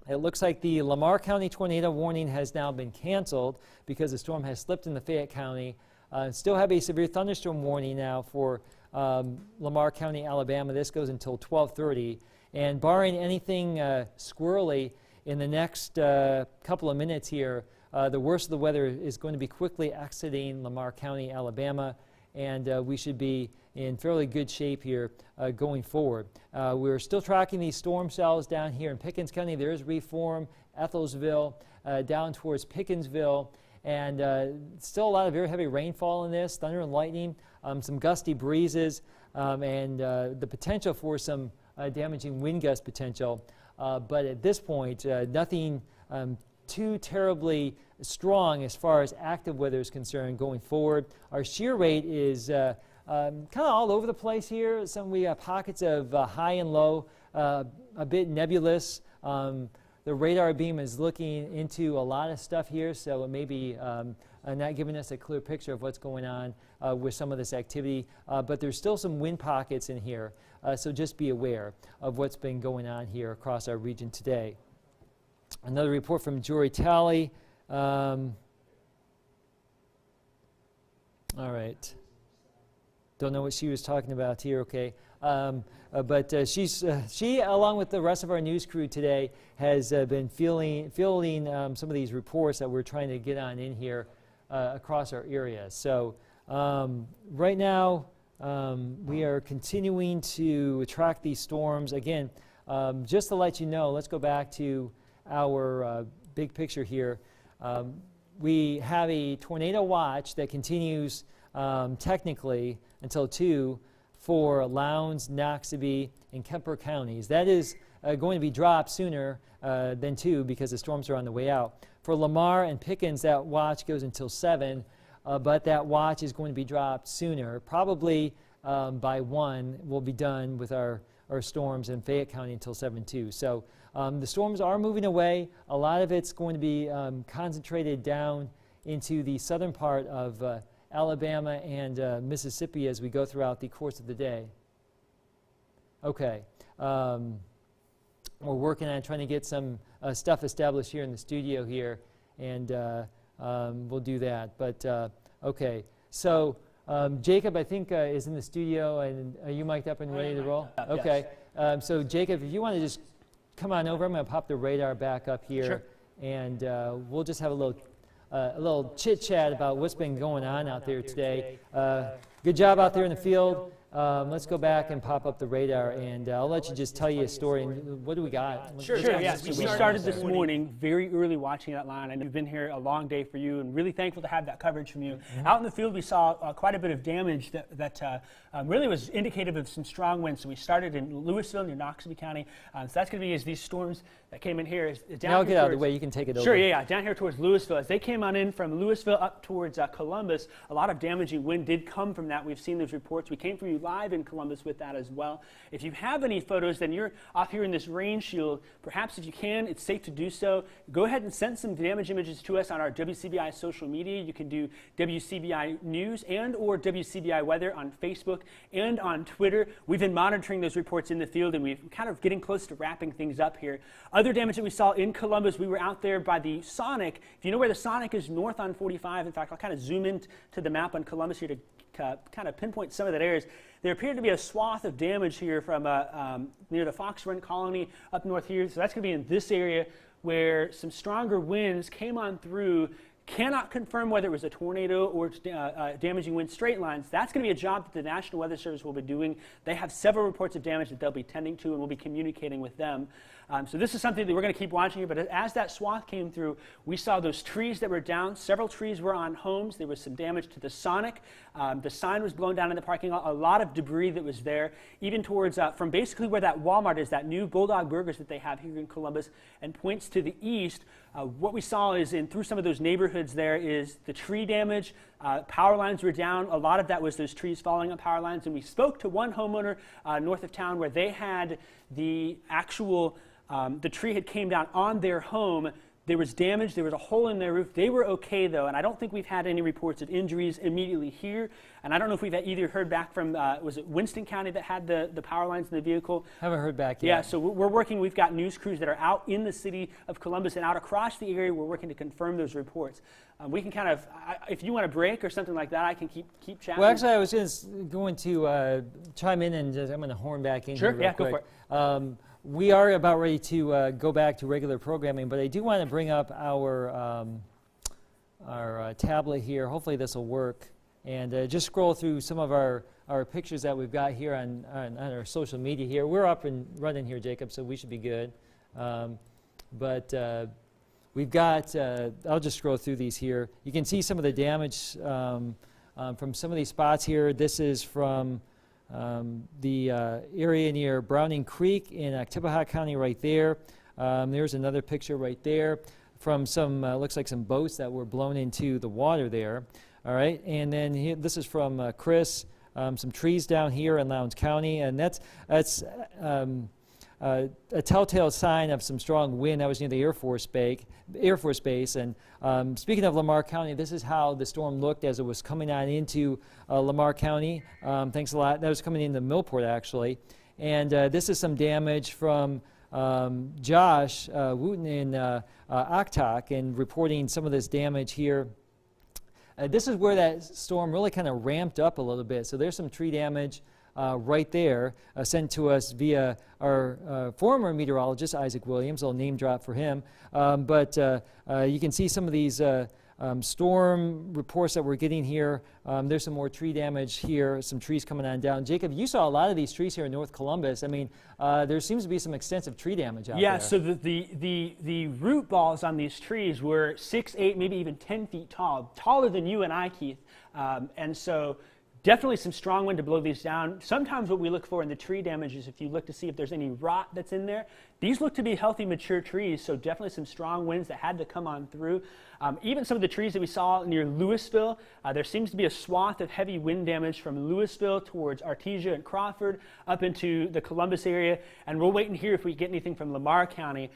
It looks like the Lamar County tornado warning has now been canceled because the storm has slipped into Fayette County. Still have a severe thunderstorm warning now for Lamar County, Alabama. This goes until 12:30. And barring anything squirrely in the next couple of minutes here, the worst of the weather is going to be quickly exiting Lamar County, Alabama, and we should be in fairly good shape here going forward. We're still tracking these storm cells down here in Pickens County. There is Reform, Ethelsville, down towards Pickensville, and still a lot of very heavy rainfall in this, thunder and lightning, some gusty breezes, and the potential for some damaging wind gust potential. But at this point, nothing too terribly strong as far as active weather is concerned going forward. Our shear rate is kind of all over the place here. We have pockets of high and low, a bit nebulous. The radar beam is looking into a lot of stuff here, so it may be not giving us a clear picture of what's going on with some of this activity. But there's still some wind pockets in here, so just be aware of what's been going on here across our region today. Another report from Jory Talley. All right. Don't know what she was talking about here, okay. But she, along with the rest of our news crew today, has been fielding some of these reports that we're trying to get on in here across our area. So right now, we are continuing to track these storms. Again, just to let you know, let's go back to our big picture here. We have a tornado watch that continues technically until 2 for Lowndes, Noxubee, and Kemper counties. That is going to be dropped sooner than 2 because the storms are on the way out. For Lamar and Pickens, that watch goes until 7, but that watch is going to be dropped sooner. Probably by 1 we'll be done with our storms in Fayette County until 7 too. So the storms are moving away. A lot of it's going to be concentrated down into the southern part of Alabama and Mississippi as we go throughout the course of the day. Okay. We're working on trying to get some stuff established here in the studio here, and we'll do that. But okay. So Jacob, I think, is in the studio, and are you mic'd up and ready to roll? Okay. Yes. So Jacob, if you want to just come on over, I'm going to pop the radar back up here, sure. And we'll just have a little chit-chat about what's been going on out there today. Good job out there in the field. Let's go back and pop up the radar, and I'll let you just tell you a story. And what do we got? Sure. Yes. We started this morning very early watching that line. I know you've been here a long day for you, and really thankful to have that coverage from you. Mm-hmm. Out in the field, we saw quite a bit of damage that really was indicative of some strong winds. So we started in Louisville near Noxubee County. So that's going to be as these storms that came in here. Down I'll get out of the way. You can take it over. Sure. Yeah. Down here towards Louisville. As they came on in from Louisville up towards Columbus, a lot of damaging wind did come from that. We've seen those reports. We came from you live in Columbus with that as well. If you have any photos, then you're off here in this rain shield. Perhaps if you can, it's safe to do so. Go ahead and send some damage images to us on our WCBI social media. You can do WCBI News and or WCBI Weather on Facebook and on Twitter. We've been monitoring those reports in the field, and we're kind of getting close to wrapping things up here. Other damage that we saw in Columbus, we were out there by the Sonic. If you know where the Sonic is, north on 45. In fact, I'll kind of zoom in to the map on Columbus here to kind of pinpoint some of that areas. There appeared to be a swath of damage here from near the Fox Run Colony up north here. So that's going to be in this area where some stronger winds came on through. Cannot confirm whether it was a tornado or damaging wind straight lines. That's going to be a job that the National Weather Service will be doing. They have several reports of damage that they'll be tending to, and we'll be communicating with them. So this is something that we're going to keep watching here. But as that swath came through, we saw those trees that were down. Several trees were on homes. There was some damage to the Sonic. The sign was blown down in the parking lot. A lot of debris that was there, even towards from basically where that Walmart is, that new Bulldog Burgers that they have here in Columbus, and points to the east. What we saw is through some of those neighborhoods there is the tree damage. Power lines were down. A lot of that was those trees falling on power lines. And we spoke to one homeowner north of town where they had the actual the tree had came down on their home. There was damage. There was a hole in their roof. They were okay, though, and I don't think we've had any reports of injuries immediately here. And I don't know if we've either heard back from, was it Winston County that had the power lines in the vehicle? Haven't heard back yet. Yeah, so we're working. We've got news crews that are out in the city of Columbus and out across the area. We're working to confirm those reports. We can kind of, if you want a break or something like that, I can keep chatting. Well, actually, I was going to chime in and I'm going to horn back in Sure, here real yeah, quick. go for it. We are about ready to go back to regular programming, but I do want to bring up our tablet here. Hopefully this will work. And just scroll through some of our pictures that we've got here on our social media here. We're up and running here, Jacob, so we should be good. We've got, I'll just scroll through these here. You can see some of the damage from some of these spots here. This is from the area near Browning Creek in Oktibbeha County right there. There's another picture right there from some, looks like some boats that were blown into the water there. All right, and then here, this is from Chris, some trees down here in Lowndes County, and that's a telltale sign of some strong wind. That was near the Air Force Base. And speaking of Lamar County, this is how the storm looked as it was coming on into Lamar County. Thanks a lot. That was coming into Millport, actually. And this is some damage from Josh Wooten in Oktok and reporting some of this damage here. This is where that storm really kind of ramped up a little bit. So there's some tree damage right there, sent to us via our former meteorologist, Isaac Williams. I'll name drop for him. But you can see some of these storm reports that we're getting here. There's some more tree damage here, some trees coming on down. Jacob, you saw a lot of these trees here in North Columbus. I mean, there seems to be some extensive tree damage out there. Yeah, so the root balls on these trees were 6, 8, maybe even 10 feet tall, taller than you and I, Keith. And so definitely some strong wind to blow these down. Sometimes what we look for in the tree damage is if you look to see if there's any rot that's in there. These look to be healthy, mature trees, so definitely some strong winds that had to come on through. Even some of the trees that we saw near Louisville, there seems to be a swath of heavy wind damage from Louisville towards Artesia and Crawford up into the Columbus area, and we'll wait and hear if we get anything from Lamar County.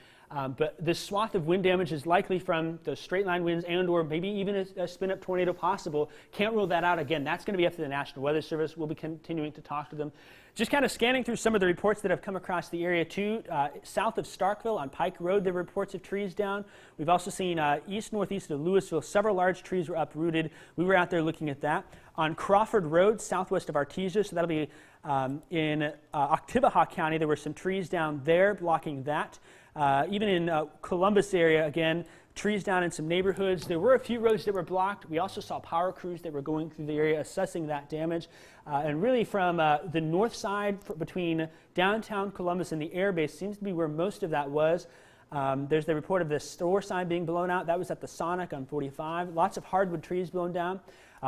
But this swath of wind damage is likely from the straight line winds and or maybe even a spin-up tornado possible. Can't rule that out. Again, that's going to be up to the National Weather Service. We'll be continuing to talk to them. Just kind of scanning through some of the reports that have come across the area too. South of Starkville on Pike Road, there were reports of trees down. We've also seen east-northeast of Louisville, several large trees were uprooted. We were out there looking at that. On Crawford Road, southwest of Artesia, so that'll be in Oktibbeha County, there were some trees down there blocking that. Even in Columbus area, again, trees down in some neighborhoods. There were a few roads that were blocked. We also saw power crews that were going through the area assessing that damage. And really from the north side between downtown Columbus and the air base seems to be where most of that was. There's the report of the store sign being blown out. That was at the Sonic on 45. Lots of hardwood trees blown down.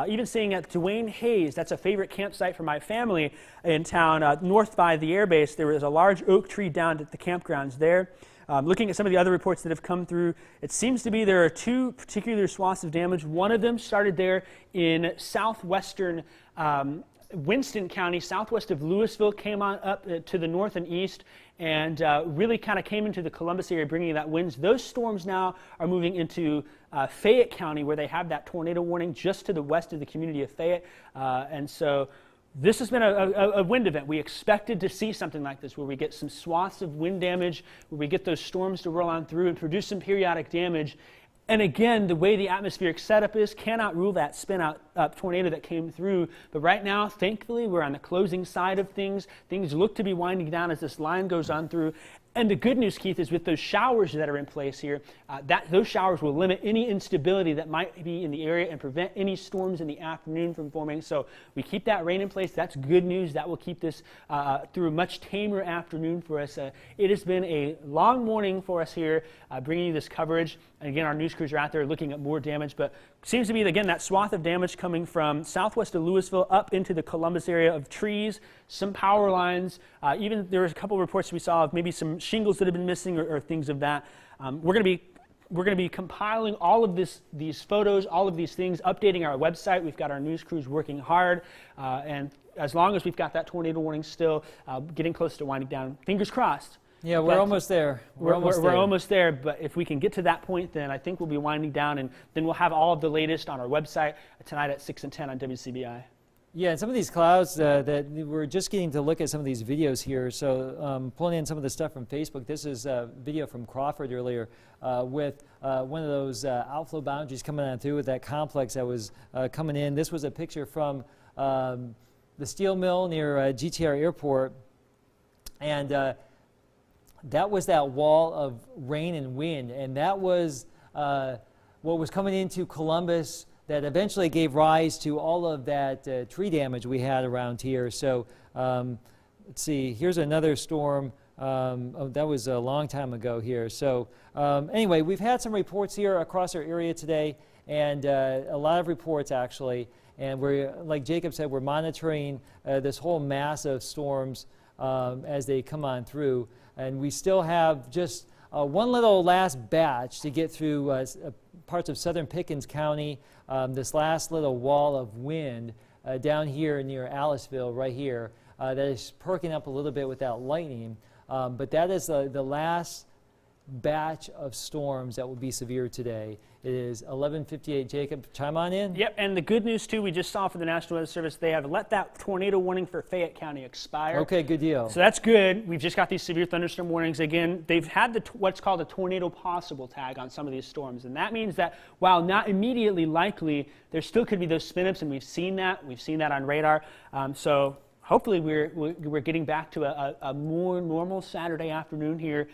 Even seeing at Duane Hayes, that's a favorite campsite for my family in town, north by the air base, there was a large oak tree down at the campgrounds there. Looking at some of the other reports that have come through, it seems to be there are two particular swaths of damage. One of them started there in southwestern Winston County, southwest of Louisville, came on up to the north and east, and really kind of came into the Columbus area, bringing that winds. Those storms now are moving into Fayette County, where they have that tornado warning just to the west of the community of Fayette. And so this has been a wind event. We expected to see something like this, where we get some swaths of wind damage, where we get those storms to roll on through and produce some periodic damage. And again, the way the atmospheric setup is, cannot rule that spin-out tornado that came through. But right now, thankfully, we're on the closing side of things. Things look to be winding down as this line goes on through. And the good news, Keith, is with those showers that are in place here, those showers will limit any instability that might be in the area and prevent any storms in the afternoon from forming. So we keep that rain in place. That's good news. That will keep this through a much tamer afternoon for us. It has been a long morning for us here, bringing you this coverage. And again, our news crews are out there looking at more damage, but seems to be, again, that swath of damage coming from southwest of Louisville up into the Columbus area of trees, some power lines. Even there was a couple of reports we saw of maybe some shingles that have been missing or things of that. We're going to be compiling all of these photos, all of these things, updating our website. We've got our news crews working hard, and as long as we've got that tornado warning still getting close to winding down, fingers crossed. Yeah, we're But almost there. We're there. almost there, but if we can get to that point, then I think we'll be winding down, and then we'll have all of the latest on our website tonight at 6 and 10 on WCBI. Yeah, and some of these clouds that we're just getting to look at some of these videos here. So pulling in some of the stuff from Facebook. This is a video from Crawford earlier with one of those outflow boundaries coming on through with that complex that was coming in. This was a picture from the steel mill near GTR Airport. And that was that wall of rain and wind. And that was what was coming into Columbus that eventually gave rise to all of that tree damage we had around here. So let's see, here's another storm. That was a long time ago here. So anyway, we've had some reports here across our area today, and a lot of reports actually. And we're, like Jacob said, we're monitoring this whole mass of storms as they come on through. And we still have just one little last batch to get through parts of southern Pickens County, this last little wall of wind down here near Aliceville right here that is perking up a little bit with that lightning. But that is the last batch of storms that will be severe today. It is 11:58. Jacob, chime on in. Yep, and the good news too, we just saw for the National Weather Service, they have let that tornado warning for Fayette County expire. Okay, good deal. So that's good. We've just got these severe thunderstorm warnings again. They've had what's called a tornado possible tag on some of these storms, and that means that while not immediately likely, there still could be those spin-ups, and we've seen that. We've seen that on radar. So hopefully we're getting back to a more normal Saturday afternoon here.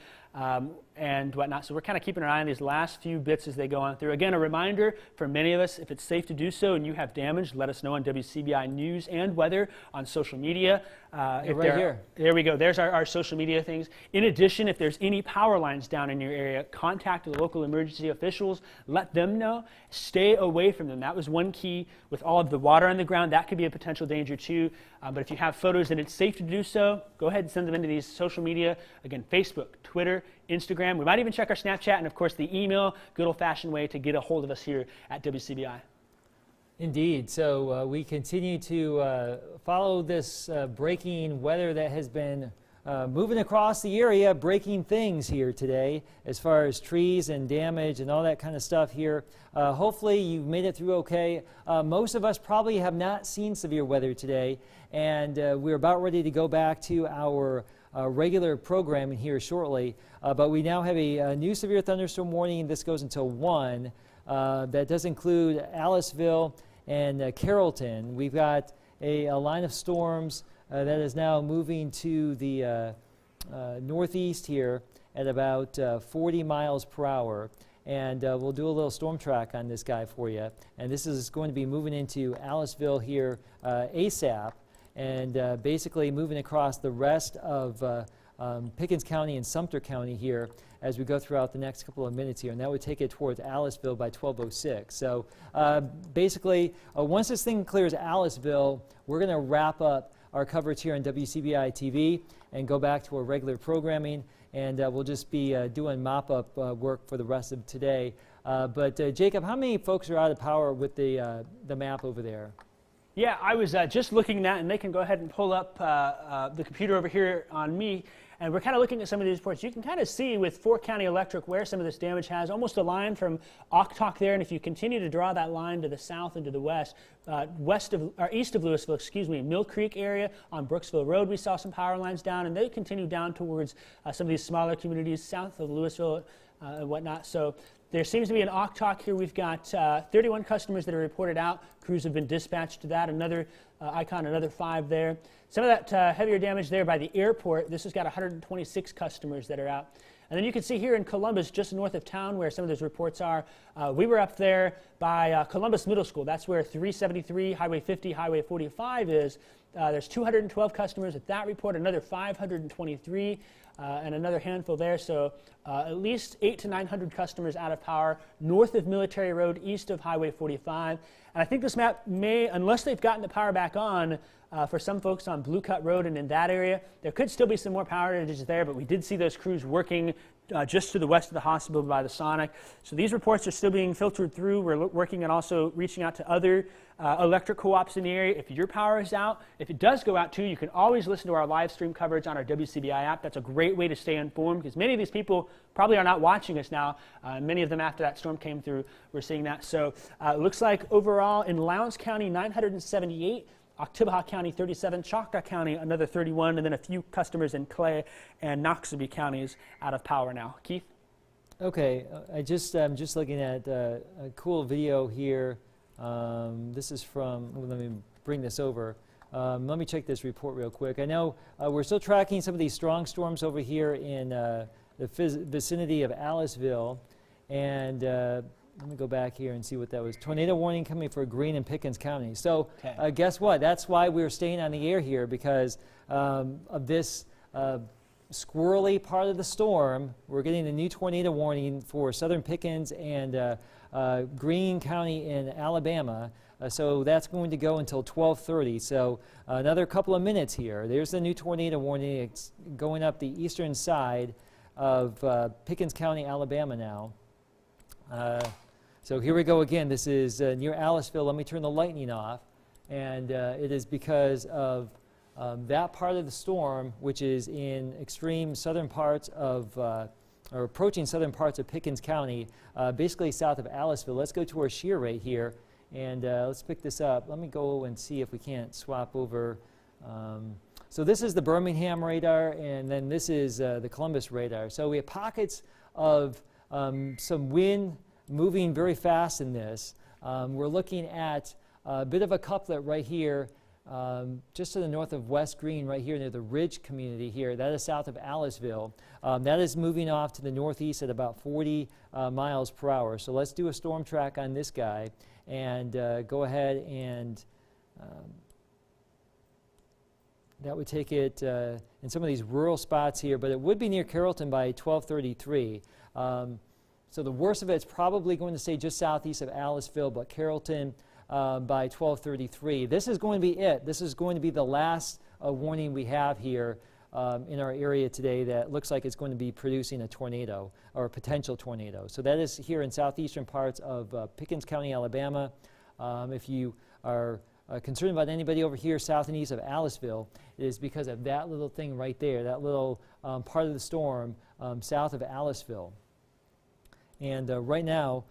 And whatnot. So we're kind of keeping an eye on these last few bits as they go on through. Again, a reminder for many of us, if it's safe to do so and you have damage, let us know on WCBI News and Weather on social media. Right here. There we go. There's our social media things. In addition, if there's any power lines down in your area, contact the local emergency officials. Let them know. Stay away from them. That was one key with all of the water on the ground. That could be a potential danger too. But if you have photos and it's safe to do so, go ahead and send them into these social media. Again, Facebook, Twitter, Instagram. We might even check our Snapchat, and of course the email, good old-fashioned way to get a hold of us here at WCBI. Indeed. So we continue to follow this breaking weather that has been moving across the area, breaking things here today as far as trees and damage and all that kind of stuff here. Hopefully you've made it through okay. Most of us probably have not seen severe weather today, and we're about ready to go back to our regular programming here shortly. But we now have a new severe thunderstorm warning. This goes until 1. That does include Aliceville and Carrollton. We've got a line of storms that is now moving to the northeast here at about 40 miles per hour. And we'll do a little storm track on this guy for you. And this is going to be moving into Aliceville here ASAP, and basically moving across the rest of Pickens County and Sumter County here as we go throughout the next couple of minutes here, and that would take it towards Aliceville by 12:06. So basically, once this thing clears Aliceville, we're going to wrap up our coverage here on WCBI TV and go back to our regular programming, and we'll just be doing mop-up work for the rest of today. But Jacob, how many folks are out of power with the map over there? Yeah, I was just looking at that, and they can go ahead and pull up the computer over here on me, and we're kind of looking at some of these reports. You can kind of see with Fork County Electric where some of this damage has, almost a line from Oktok there, and if you continue to draw that line to the south and to the west, east of Louisville, Mill Creek area on Brooksville Road, we saw some power lines down, and they continue down towards some of these smaller communities south of Louisville and whatnot. So there seems to be an Oktok here. We've got 31 customers that are reported out. Crews have been dispatched to that. Another icon, another 5 there. Some of that heavier damage there by the airport. This has got 126 customers that are out. And then you can see here in Columbus, just north of town where some of those reports are, we were up there by Columbus Middle School. That's where 373, Highway 50, Highway 45 is. There's 212 customers at that report, another 523, and another handful there. So at least 800 to 900 customers out of power north of Military Road, east of Highway 45. And I think this map may, unless they've gotten the power back on, for some folks on Blue Cut Road and in that area, there could still be some more power outages there, but we did see those crews working just to the west of the hospital by the Sonic. So these reports are still being filtered through. We're working on also reaching out to other electric co-ops in the area. If your power is out, if it does go out too, you can always listen to our live stream coverage on our WCBI app. That's a great way to stay informed because many of these people probably are not watching us now. Many of them after that storm came through, we're seeing that. So it looks like overall in Lowndes County, 978. Oktibbeha County, 37, Choctaw County, another 31, and then a few customers in Clay and Noxubee counties out of power now. Keith? Okay, I'm just looking at a cool video here. This is from, let me bring this over. Let me check this report real quick. I know we're still tracking some of these strong storms over here in the vicinity of Aliceville. And let me go back here and see what that was. Tornado warning coming for Greene and Pickens County. So guess what? That's why we're staying on the air here, because of this squirrely part of the storm. We're getting a new tornado warning for southern Pickens and Greene County in Alabama. So that's going to go until 12:30. So another couple of minutes here. There's the new tornado warning. It's going up the eastern side of Pickens County, Alabama now. So here we go again. This is near Aliceville. Let me turn the lightning off. And it is because of that part of the storm, which is in extreme southern parts of, or approaching southern parts of Pickens County, basically south of Aliceville. Let's go to our shear rate here, and let's pick this up. Let me go and see if we can't swap over. So this is the Birmingham radar, and then this is the Columbus radar. So we have pockets of some wind moving very fast in this. We're looking at a bit of a couplet right here, just to the north of West Greene, right here near the Ridge community here. That is south of Aliceville. That is moving off to the northeast at about 40 miles per hour. So let's do a storm track on this guy and go ahead and that would take it in some of these rural spots here, but it would be near Carrollton by 12:33. So the worst of it's probably going to stay just southeast of Aliceville, but Carrollton by 12:33. This is going to be it. This is going to be the last warning we have here in our area today that looks like it's going to be producing a tornado or a potential tornado. So that is here in southeastern parts of Pickens County, Alabama. If you are concerned about anybody over here south and east of Aliceville, it is because of that little thing right there, that little part of the storm south of Aliceville. And right now,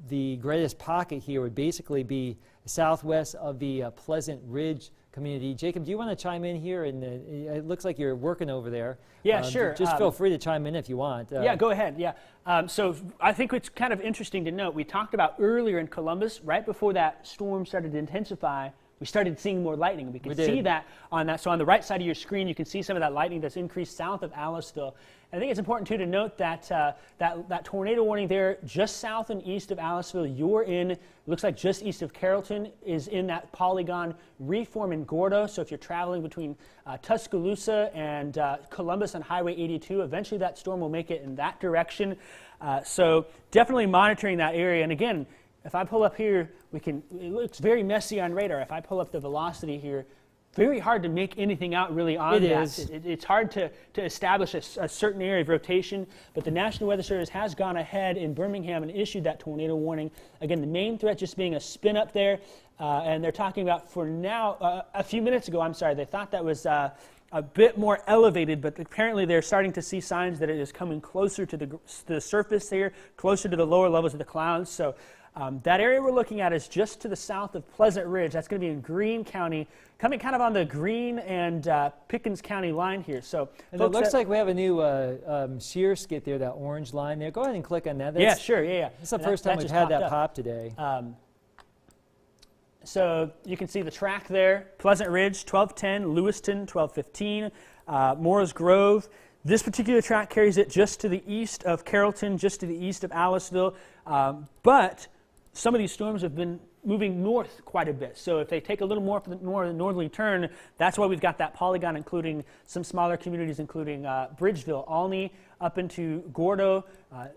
the greatest pocket here would basically be southwest of the Pleasant Ridge community. Jacob, do you want to chime in here? And it looks like you're working over there. Yeah, sure. Just feel free to chime in if you want. Yeah, go ahead. Yeah. So I think it's kind of interesting to note, we talked about earlier in Columbus, right before that storm started to intensify, we started seeing more lightning. We can see that on that. So on the right side of your screen, you can see some of that lightning that's increased south of Aliceville. I think it's important, too, to note that that tornado warning there just south and east of Aliceville, you're in, looks like just east of Carrollton, is in that polygon Reform in Gordo. So if you're traveling between Tuscaloosa and Columbus on Highway 82, eventually that storm will make it in that direction. So definitely monitoring that area. And again, if I pull up here, it looks very messy on radar. If I pull up the velocity here, very hard to make anything out really on that. It is. It's hard to establish a certain area of rotation, but the National Weather Service has gone ahead in Birmingham and issued that tornado warning. Again, the main threat just being a spin up there, and they're talking about for now, a few minutes ago, I'm sorry, they thought that was a bit more elevated, but apparently they're starting to see signs that it is coming closer to the surface here, closer to the lower levels of the clouds. So that area we're looking at is just to the south of Pleasant Ridge. That's going to be in Greene County, coming kind of on the Greene and Pickens County line here. So and it looks like we have a new shear skit there, that orange line there. Go ahead and click on that. Yeah, sure. Yeah. It's the first time we've had that pop today. So you can see the track there, Pleasant Ridge, 1210, Lewiston, 1215, Morris Grove. This particular track carries it just to the east of Carrollton, just to the east of Aliceville, but some of these storms have been moving north quite a bit. So if they take a little more of the northerly turn, that's why we've got that polygon, including some smaller communities, including Bridgeville, Alney, up into Gordo,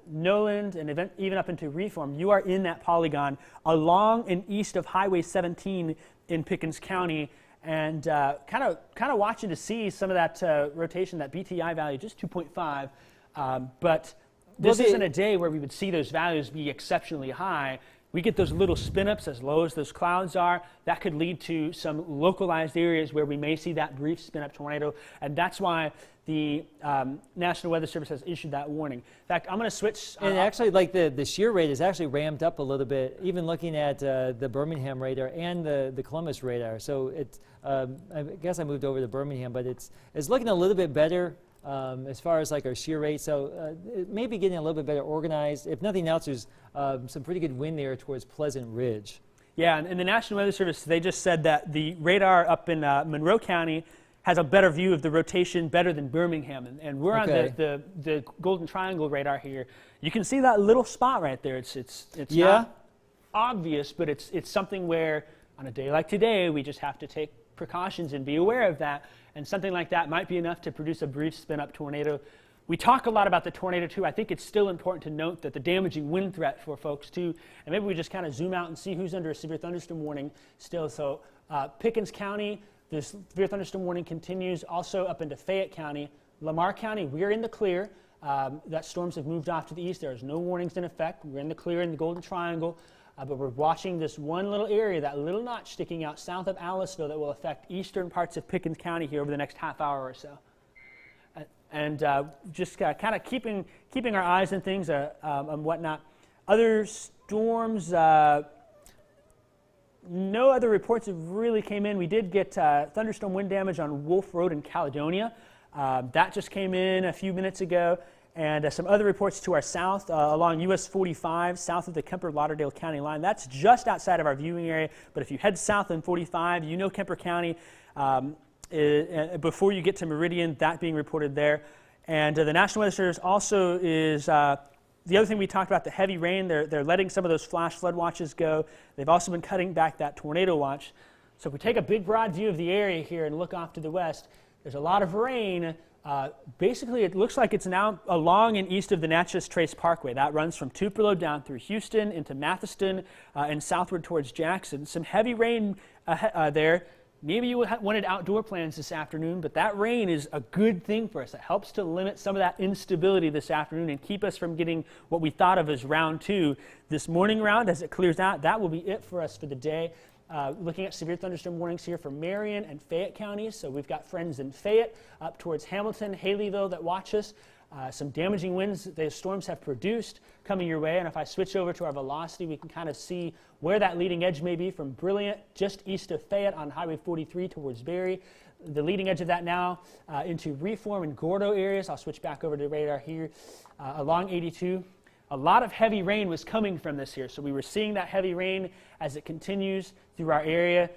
Noland, and even up into Reform. You are in that polygon along and east of Highway 17 in Pickens County, and kind of watching to see some of that rotation, that BTI value, just 2.5. But this Well, isn't a day where we would see those values be exceptionally high. We get those little spin-ups as low as those clouds are. That could lead to some localized areas where we may see that brief spin-up tornado, and that's why the National Weather Service has issued that warning. In fact, I'm going to switch. And actually, like the shear rate is actually ramped up a little bit, even looking at the Birmingham radar and the Columbus radar. So it's, I guess I moved over to Birmingham, but it's looking a little bit better as far as like our shear rate. So it may be getting a little bit better organized. If nothing else, there's some pretty good wind there towards Pleasant Ridge. Yeah, and the National Weather Service, they just said that the radar up in Monroe County has a better view of the rotation, better than Birmingham. And we're on the Golden Triangle radar here. You can see that little spot right there. It's not obvious, but it's something where on a day like today, we just have to take precautions and be aware of that. And something like that might be enough to produce a brief spin-up tornado. We talk a lot about the tornado too. I think it's still important to note that the damaging wind threat for folks too, and maybe we just kind of zoom out and see who's under a severe thunderstorm warning still. So Pickens County, the severe thunderstorm warning continues. Also up into Fayette County. Lamar County, we're in the clear. That storms have moved off to the east. There's no warnings in effect. We're in the clear in the Golden Triangle. But we're watching this one little area, that little notch sticking out south of Aliceville that will affect eastern parts of Pickens County here over the next half hour or so. And just kind of keeping our eyes on things and whatnot. Other storms, no other reports have really came in. We did get thunderstorm wind damage on Wolf Road in Caledonia. That just came in a few minutes ago. And some other reports to our south along US 45, south of the Kemper-Lauderdale County line. That's just outside of our viewing area. But if you head south on 45, you know Kemper County. Before you get to Meridian, that being reported there. And the National Weather Service also is, the other thing we talked about, the heavy rain, they're letting some of those flash flood watches go. They've also been cutting back that tornado watch. So if we take a big broad view of the area here and look off to the west, there's a lot of rain. Basically, it looks like it's now along and east of the Natchez Trace Parkway. That runs from Tupelo down through Houston into Mathiston and southward towards Jackson. Some heavy rain there. Maybe you wanted outdoor plans this afternoon, but that rain is a good thing for us. It helps to limit some of that instability this afternoon and keep us from getting what we thought of as round two. This morning round, as it clears out, that will be it for us for the day. Looking at severe thunderstorm warnings here for Marion and Fayette counties. So we've got friends in Fayette up towards Hamilton, Haleyville that watch us. Some damaging winds the storms have produced coming your way. And if I switch over to our velocity, we can kind of see where that leading edge may be from Brilliant, just east of Fayette on Highway 43 towards Berry. The leading edge of that now into Reform and Gordo areas. I'll switch back over to radar here along 82. A lot of heavy rain was coming from this here. So we were seeing that heavy rain as it continues through our area.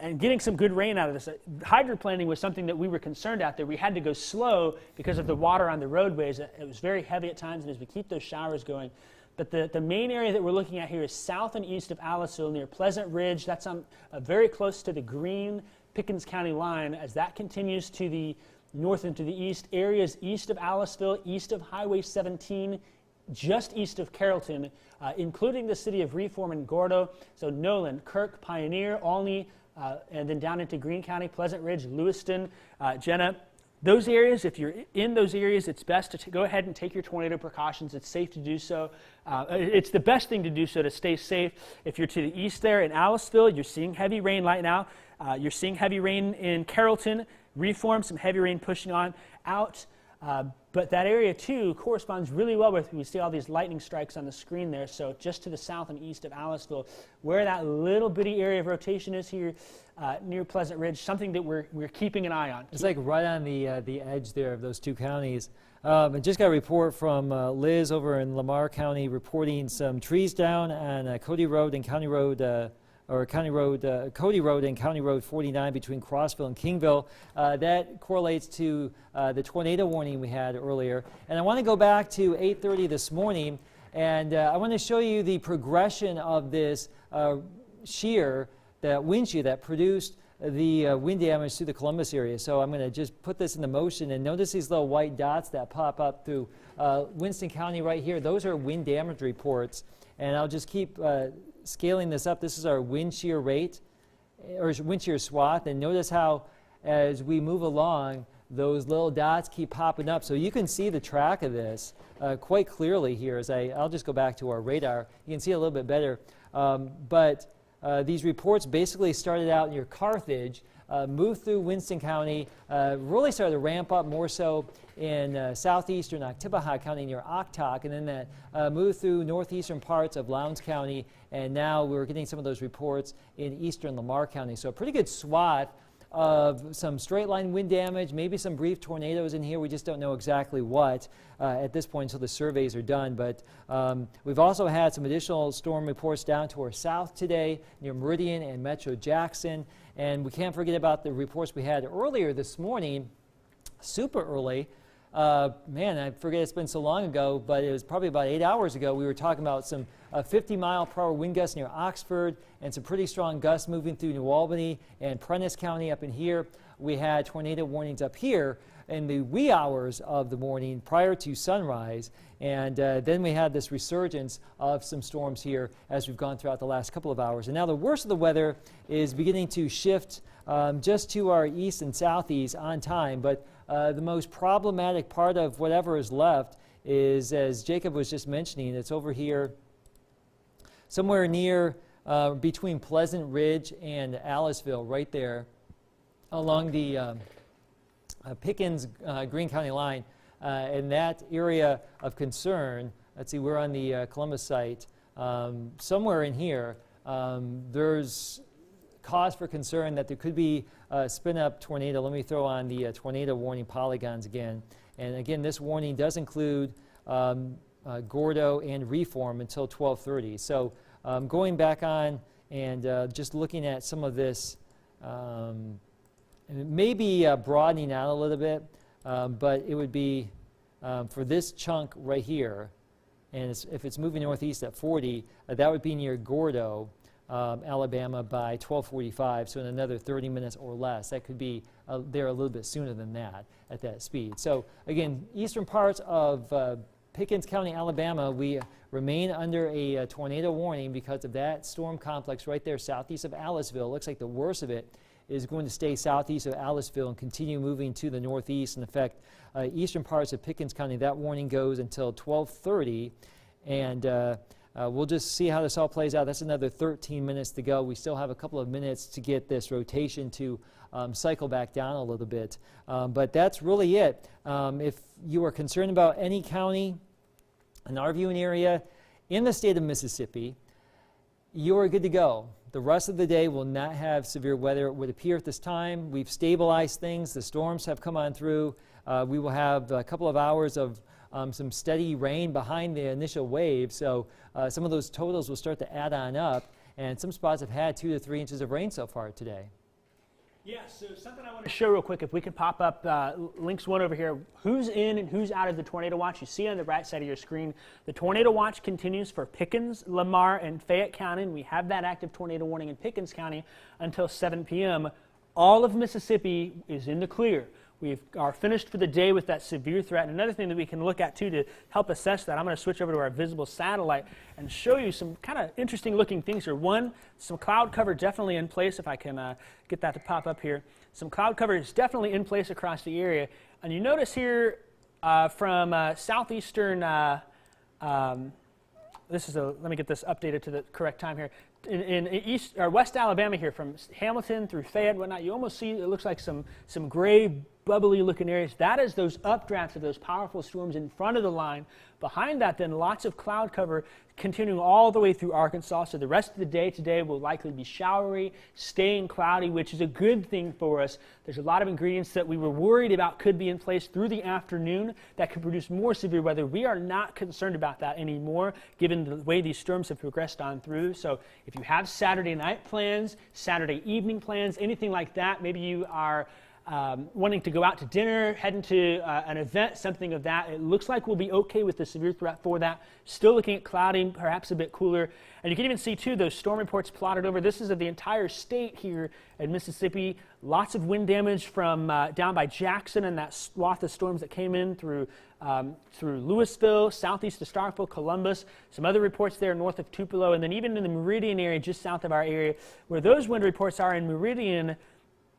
And getting some good rain out of this. Hydroplanning was something that we were concerned out there. We had to go slow because of the water on the roadways. It was very heavy at times, and as we keep those showers going. But the main area that we're looking at here is south and east of Aliceville near Pleasant Ridge. That's on very close to the green Pickens County line. As that continues to the north and to the east, areas east of Aliceville, east of Highway 17, just east of Carrollton, including the city of Reform and Gordo. So Nolan, Kirk, Pioneer, Olney, and then down into Greene County, Pleasant Ridge, Lewiston, Jenna. Those areas, if you're in those areas, it's best to go ahead and take your tornado precautions. It's safe to do so. It's the best thing to do so to stay safe. If you're to the east there in Aliceville, you're seeing heavy rain right now. You're seeing heavy rain in Carrollton, Reform, some heavy rain pushing on out. But that area, too, corresponds really well with, we see all these lightning strikes on the screen there. So just to the south and east of Aliceville, where that little bitty area of rotation is here near Pleasant Ridge, something that we're keeping an eye on. It's like right on the edge there of those two counties. I just got a report from Liz over in Lamar County reporting some trees down on Cody Road and County Road Cody Road and County Road 49 between Crossville and Kingville. That correlates to the tornado warning we had earlier. And I want to go back to 8:30 this morning, and I want to show you the progression of this shear, that wind shear that produced the wind damage to the Columbus area. So I'm going to just put this into motion, and notice these little white dots that pop up through Winston County right here. Those are wind damage reports, and I'll just keep scaling this up. This is our wind shear rate, or wind shear swath, and notice how as we move along, those little dots keep popping up. So you can see the track of this quite clearly here. I'll just go back to our radar. You can see it a little bit better. But these reports basically started out near Carthage, moved through Winston County, really started to ramp up more so in southeastern Oktibbeha County near Oktok, and then that moved through northeastern parts of Lowndes County, and now we're getting some of those reports in eastern Lamar County. So a pretty good swath of some straight line wind damage, maybe some brief tornadoes in here. We just don't know exactly what at this point until the surveys are done. But we've also had some additional storm reports down to our south today near Meridian and Metro Jackson. And we can't forget about the reports we had earlier this morning, super early. Man, I forget it's been so long ago, but it was probably about 8 hours ago. We were talking about some 50-mile-per-hour wind gusts near Oxford and some pretty strong gusts moving through New Albany and Prentiss County up in here. We had tornado warnings up here in the wee hours of the morning prior to sunrise. And then we had this resurgence of some storms here as we've gone throughout the last couple of hours. And now the worst of the weather is beginning to shift just to our east and southeast on time. But the most problematic part of whatever is left is, as Jacob was just mentioning, it's over here somewhere near between Pleasant Ridge and Aliceville, right there along the Pickens Greene County line. In that area of concern, let's see, we're on the Columbus site. Somewhere in here, there's cause for concern that there could be a spin-up tornado. Let me throw on the tornado warning polygons again. And again, this warning does include Gordo and Reform until 12:30. So going back on and just looking at some of this, maybe broadening out a little bit, but it would be for this chunk right here, and if it's moving northeast at 40, that would be near Gordo, Alabama by 12:45, so in another 30 minutes or less. That could be there a little bit sooner than that at that speed. So again, eastern parts of Pickens County, Alabama, we remain under a tornado warning because of that storm complex right there southeast of Aliceville. Looks like the worst of it is going to stay southeast of Aliceville and continue moving to the northeast and affect eastern parts of Pickens County. That warning goes until 12:30, and we'll just see how this all plays out. That's another 13 minutes to go. We still have a couple of minutes to get this rotation to cycle back down a little bit. But that's really it. If you are concerned about any county in our viewing area in the state of Mississippi, you are good to go. The rest of the day will not have severe weather, it would appear at this time. We've stabilized things. The storms have come on through. We will have a couple of hours of some steady rain behind the initial wave, so some of those totals will start to add on up, and some spots have had 2 to 3 inches of rain so far today. Yeah, so something I want to show real quick, if we could pop up links one over here, who's in and who's out of the tornado watch. You see on the right side of your screen, the tornado watch continues for Pickens, Lamar, and Fayette County, and we have that active tornado warning in Pickens County until 7 p.m. All of Mississippi is in the clear. We are finished for the day with that severe threat. And another thing that we can look at, too, to help assess that, I'm going to switch over to our visible satellite and show you some kind of interesting looking things here. One, some cloud cover definitely in place, if I can get that to pop up here. Some cloud cover is definitely in place across the area. And you notice here from southeastern, let me get this updated to the correct time here. In east or West Alabama here, from Hamilton through Fayette and whatnot, you almost see it looks like some gray, bubbly looking areas. That is those updrafts of those powerful storms in front of the line. Behind that, then, lots of cloud cover continuing all the way through Arkansas. So the rest of the day today will likely be showery, staying cloudy, which is a good thing for us. There's a lot of ingredients that we were worried about could be in place through the afternoon that could produce more severe weather. We are not concerned about that anymore, given the way these storms have progressed on through. So if you have Saturday night plans, Saturday evening plans, anything like that, maybe you are wanting to go out to dinner, heading to an event, something of that, it looks like we'll be okay with the severe threat for that. Still looking at cloudy, perhaps a bit cooler. And you can even see, too, those storm reports plotted over. This is of the entire state here in Mississippi. Lots of wind damage from down by Jackson and that swath of storms that came in through Louisville, southeast of Starkville, Columbus. Some other reports there north of Tupelo, and then even in the Meridian area just south of our area. Where those wind reports are in Meridian,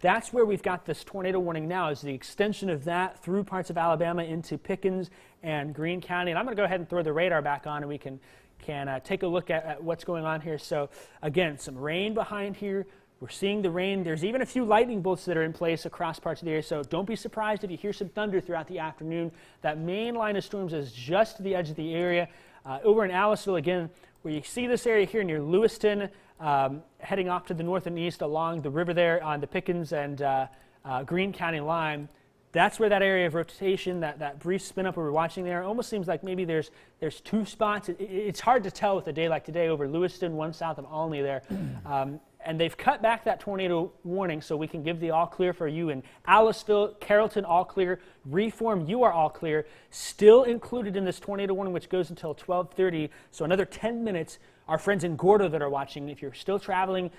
That's where we've got this tornado warning now, is the extension of that through parts of Alabama into Pickens and Greene County. And I'm going to go ahead and throw the radar back on, and we can take a look at what's going on here. So again, some rain behind here. We're seeing the rain. There's even a few lightning bolts that are in place across parts of the area, so don't be surprised if you hear some thunder throughout the afternoon. That main line of storms is just to the edge of the area. Over in Aliceville, again, where you see this area here near Lewiston, heading off to the north and east along the river there on the Pickens and Greene County line. That's where that area of rotation, that brief spin up we were watching there, almost seems like maybe there's two spots. It's hard to tell with a day like today over Lewiston, one south of Olney there. And they've cut back that tornado warning so we can give the all clear for you in Aliceville, Carrollton, all clear. Reform, you are all clear. Still included in this tornado warning, which goes until 12:30, so another 10 minutes. Our friends in Gordo that are watching, if you're still traveling,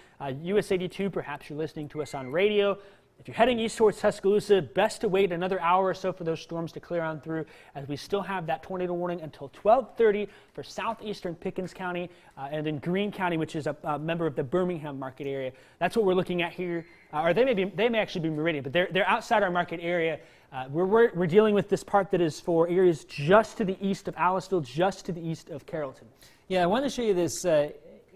US 82, perhaps you're listening to us on radio. If you're heading east towards Tuscaloosa, best to wait another hour or so for those storms to clear on through, as we still have that tornado warning until 12:30 for southeastern Pickens County and then Greene County, which is a member of the Birmingham market area. That's what we're looking at here. Or they may actually be Meridian, but they're outside our market area. We're dealing with this part that is for areas just to the east of Aliceville, just to the east of Carrollton. Yeah, I want to show you this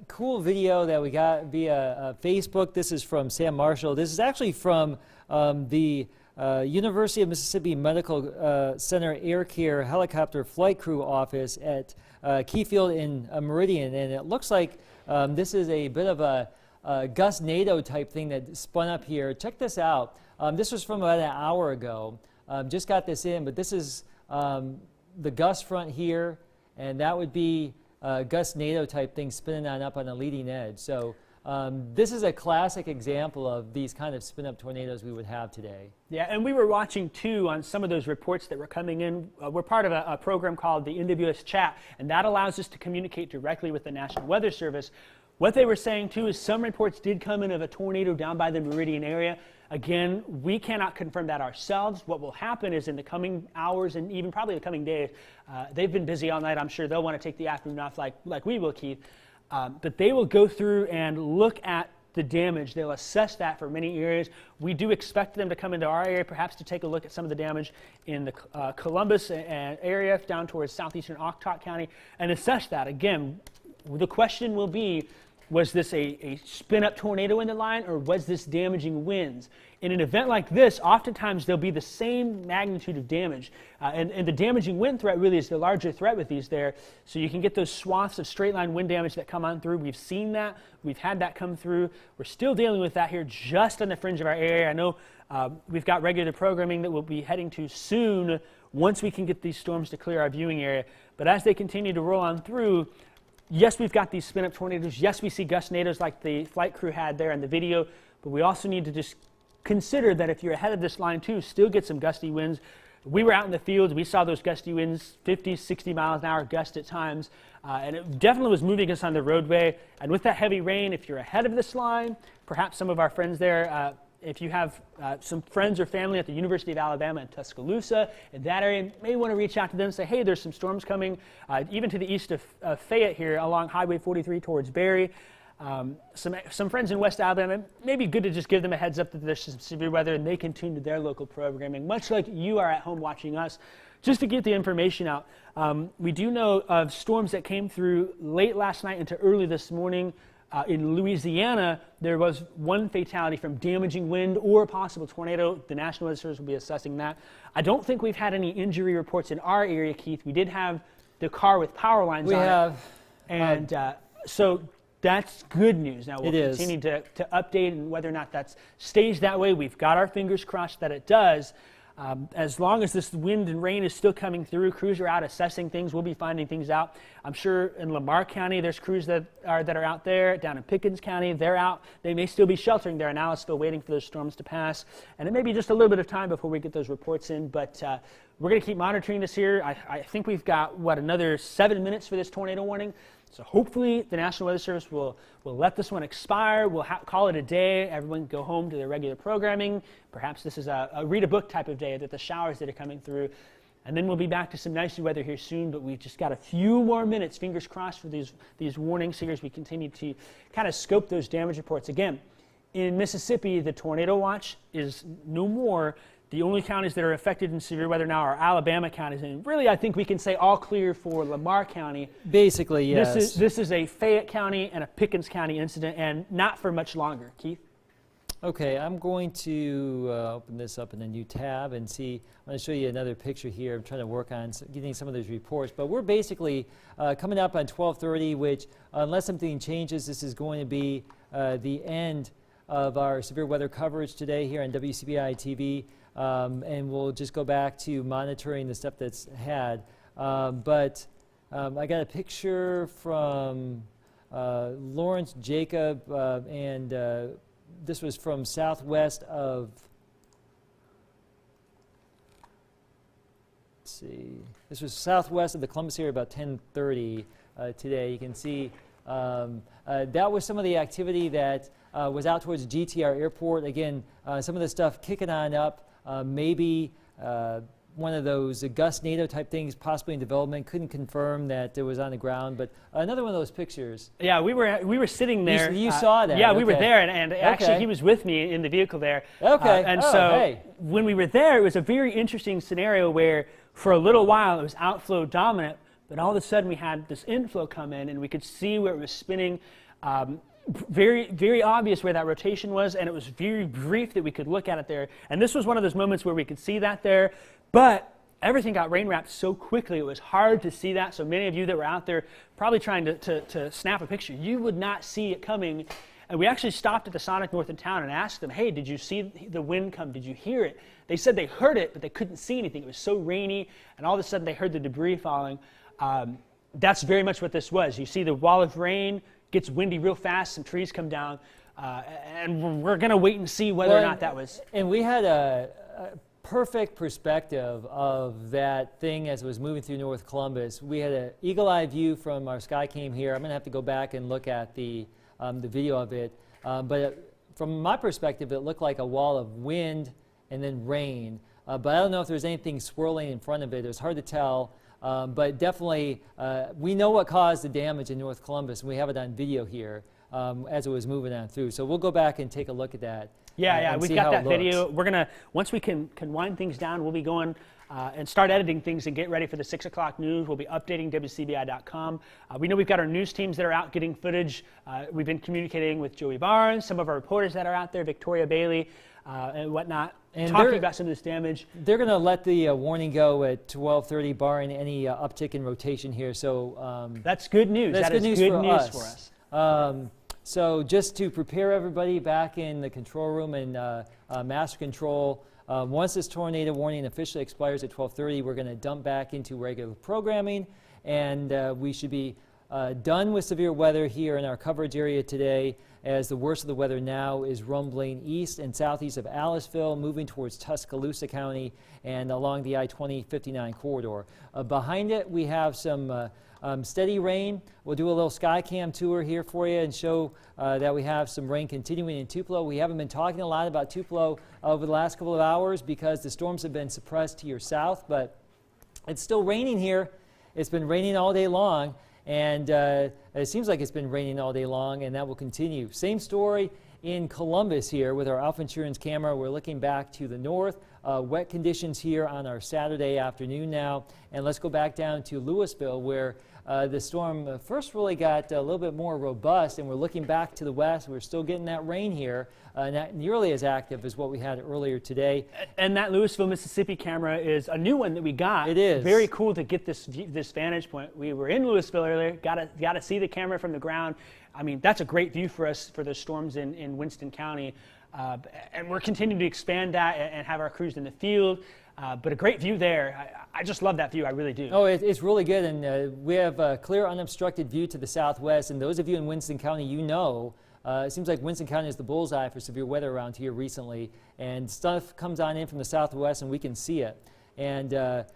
cool video that we got via Facebook. This is from Sam Marshall. This is actually from the University of Mississippi Medical Center Air Care Helicopter Flight Crew office at Keyfield in Meridian, and it looks like this is a bit of a gustnado type thing that spun up here. Check this out. This was from about an hour ago. Just got this in, but this is the gust front here, and that would be gustnado type thing spinning on up on the leading edge. So this is a classic example of these kind of spin-up tornadoes we would have today. Yeah, and we were watching too on some of those reports that were coming in. We're part of a program called the NWS Chat, and that allows us to communicate directly with the National Weather Service. What they were saying too is some reports did come in of a tornado down by the Meridian area. Again, we cannot confirm that ourselves. What will happen is in the coming hours and even probably the coming days, they've been busy all night. I'm sure they'll want to take the afternoon off like we will, Keith. But they will go through and look at the damage. They'll assess that for many areas. We do expect them to come into our area, perhaps to take a look at some of the damage in the Columbus area down towards southeastern Octot County and assess that. Again, the question will be, was this a spin-up tornado in the line, or was this damaging winds? In an event like this, oftentimes there'll be the same magnitude of damage. And the damaging wind threat really is the larger threat with these there. So you can get those swaths of straight-line wind damage that come on through. We've seen that. We've had that come through. We're still dealing with that here just on the fringe of our area. I know we've got regular programming that we'll be heading to soon once we can get these storms to clear our viewing area. But as they continue to roll on through, yes, we've got these spin-up tornadoes. Yes, we see gustnados like the flight crew had there in the video, but we also need to just consider that if you're ahead of this line too, still get some gusty winds. We were out in the fields. We saw those gusty winds, 50, 60 miles an hour gust at times, and it definitely was moving us on the roadway. And with that heavy rain, if you're ahead of this line, perhaps some of our friends there, if you have some friends or family at the University of Alabama in Tuscaloosa, in that area, may want to reach out to them and say, hey, there's some storms coming, even to the east of Fayette here along Highway 43 towards Berry. Some friends in West Alabama, it may be good to just give them a heads up that there's some severe weather and they can tune to their local programming, much like you are at home watching us, just to get the information out. We do know of storms that came through late last night into early this morning. In Louisiana, there was one fatality from damaging wind or a possible tornado. The National Weather Service will be assessing that. I don't think we've had any injury reports in our area, Keith. We did have the car with power lines on it. We have. And so that's good news. Now we'll continue to update, and whether or not that stays that way, we've got our fingers crossed that it does. As long as this wind and rain is still coming through, crews are out assessing things. We'll be finding things out. I'm sure in Lamar County, there's crews that are out there. Down in Pickens County, they're out. They may still be sheltering there in Aliceville, waiting for those storms to pass. And it may be just a little bit of time before we get those reports in. But we're going to keep monitoring this here. I think we've got, another 7 minutes for this tornado warning. So hopefully the National Weather Service will let this one expire. We'll call it a day. Everyone can go home to their regular programming. Perhaps this is a read a book type of day, that the showers that are coming through. And then we'll be back to some nicer weather here soon, but we've just got a few more minutes, fingers crossed, for these warnings here as we continue to kind of scope those damage reports. Again, in Mississippi, the tornado watch is no more. The only counties that are affected in severe weather now are Alabama counties, and really I think we can say all clear for Lamar County. Basically, yes. This is a Fayette County and a Pickens County incident, and not for much longer. Keith? Okay, I'm going to open this up in a new tab and see. I'm going to show you another picture here. I'm trying to work on getting some of those reports, but we're basically coming up on 12:30, which unless something changes, this is going to be the end of our severe weather coverage today here on WCBI TV. And we'll just go back to monitoring the stuff that's had. But I got a picture from Lawrence Jacob, and this was from southwest of, let's see, this was southwest of the Columbus area about 10:30 today. You can see that was some of the activity that was out towards GTR Airport. Again, some of the stuff kicking on up. Maybe one of those Gus NATO type things possibly in development. Couldn't confirm that it was on the ground, but another one of those pictures. Yeah, we were sitting there. You saw that? Yeah, okay. we were there, and actually he was with me in the vehicle there. Okay. And oh, so hey. when we were there, it was a very interesting scenario where for a little while it was outflow dominant, but all of a sudden we had this inflow come in, and we could see where it was spinning. Very, very obvious where that rotation was, and it was very brief that we could look at it there. And this was one of those moments where we could see that there, but everything got rain wrapped so quickly it was hard to see that. So many of you that were out there probably trying to snap a picture, you would not see it coming. And we actually stopped at the Sonic North in town and asked them, hey, did you see the wind come? Did you hear it? They said they heard it, but they couldn't see anything. It was so rainy, and all of a sudden they heard the debris falling. That's very much what this was. You see the wall of rain, gets windy real fast, some trees come down, and we're going to wait and see whether or not that was. And we had a perfect perspective of that thing as it was moving through North Columbus. We had an eagle-eye view from our Skycam here. I'm going to have to go back and look at the video of it. But from my perspective, it looked like a wall of wind and then rain. But I don't know if there's anything swirling in front of it. It was hard to tell. But definitely, we know what caused the damage in North Columbus, and we have it on video here as it was moving on through. So we'll go back and take a look at that. Yeah, we've got that video. We're gonna, once we can wind things down, we'll be going and start editing things and get ready for the 6 o'clock news. We'll be updating WCBI.com. We know we've got our news teams that are out getting footage. We've been communicating with Joey Barnes, some of our reporters that are out there, Victoria Bailey, and whatnot, and talking about some of this damage. They're going to let the warning go at 12:30, barring any uptick in rotation here. So that's good news. That's good news for us. So just to prepare everybody back in the control room and master control, once this tornado warning officially expires at 12:30, we're going to dump back into regular programming, and we should be done with severe weather here in our coverage area today, as the worst of the weather now is rumbling east and southeast of Aliceville, moving towards Tuscaloosa County and along the I-20-59 corridor. Behind it, we have some steady rain. We'll do a little Skycam tour here for you and show that we have some rain continuing in Tupelo. We haven't been talking a lot about Tupelo over the last couple of hours because the storms have been suppressed to your south, but it's still raining here. It's been raining all day long. And it seems like it's been raining all day long, and that will continue. Same story in Columbus here with our Alpha Insurance camera. We're looking back to the north. Wet conditions here on our Saturday afternoon now. And let's go back down to Louisville, where the storm first really got a little bit more robust, and we're looking back to the west. We're still getting that rain here, not nearly as active as what we had earlier today. And that Louisville, Mississippi camera is a new one that we got. It is. Very cool to get this vantage point. We were in Louisville earlier, got to see the camera from the ground. I mean, that's a great view for us for the storms in Winston County. And we're continuing to expand that and have our crews in the field. But a great view there. I just love that view. I really do. Oh, it's really good. And we have a clear, unobstructed view to the southwest. And those of you in Winston County, you know, it seems like Winston County is the bullseye for severe weather around here recently. And stuff comes on in from the southwest, and we can see it. And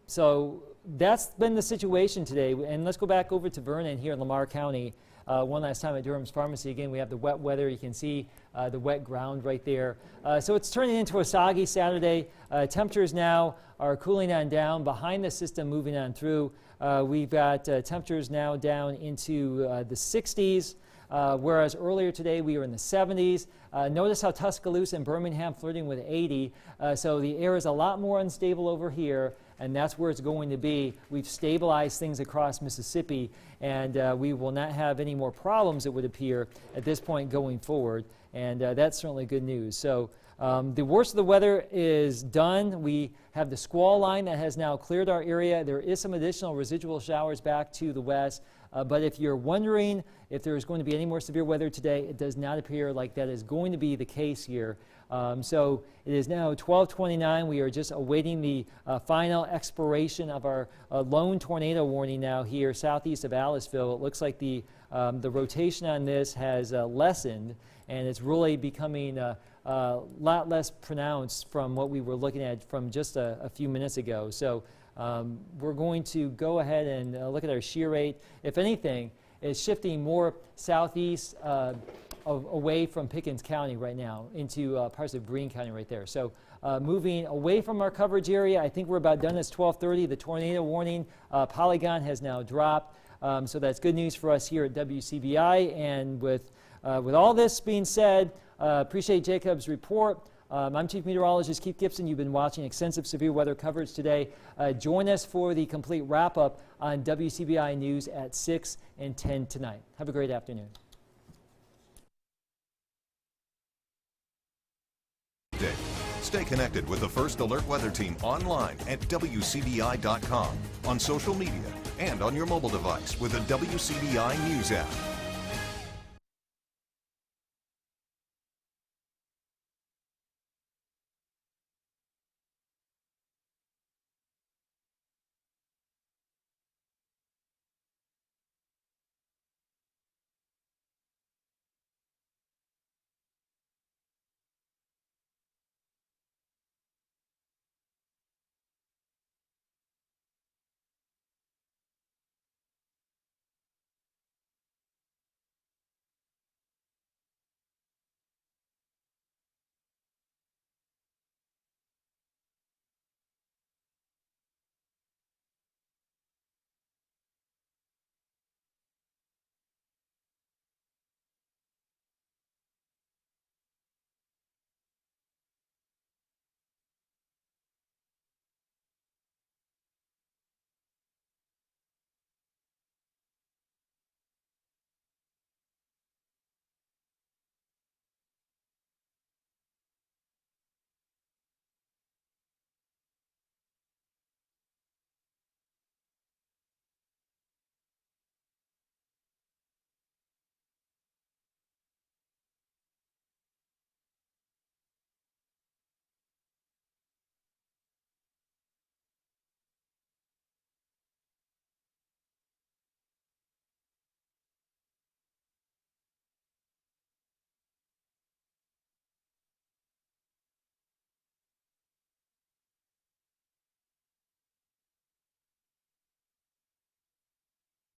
so that's been the situation today. And let's go back over to Vernon here in Lamar County. One last time at Durham's Pharmacy. Again, we have the wet weather. You can see the wet ground right there. So it's turning into a soggy Saturday. Temperatures now are cooling on down behind the system, moving on through. We've got temperatures now down into the 60s. whereas earlier today we were in the 70s. Notice how Tuscaloosa and Birmingham flirting with 80. So the air is a lot more unstable over here, and that's where it's going to be. We've stabilized things across Mississippi, and we will not have any more problems, it would appear, at this point going forward. And that's certainly good news. So the worst of the weather is done. We have the squall line that has now cleared our area. There is some additional residual showers back to the west. But if you're wondering if there is going to be any more severe weather today, it does not appear like that is going to be the case here. So it is now 12:29. We are just awaiting the final expiration of our lone tornado warning now here southeast of Aliceville. It looks like the rotation on this has lessened, and it's really becoming a lot less pronounced from what we were looking at from just a few minutes ago. So we're going to go ahead and look at our shear rate. If anything, it's shifting more southeast away from Pickens County right now into parts of Greene County right there. So moving away from our coverage area, I think we're about done. It's 12:30. The tornado warning polygon has now dropped. So that's good news for us here at WCBI. And with all this being said, appreciate Jacob's report. I'm Chief Meteorologist Keith Gibson. You've been watching extensive severe weather coverage today. Join us for the complete wrap-up on WCBI News at 6 and 10 tonight. Have a great afternoon. Stay connected with the First Alert Weather Team online at WCBI.com, on social media, and on your mobile device with the WCBI News app.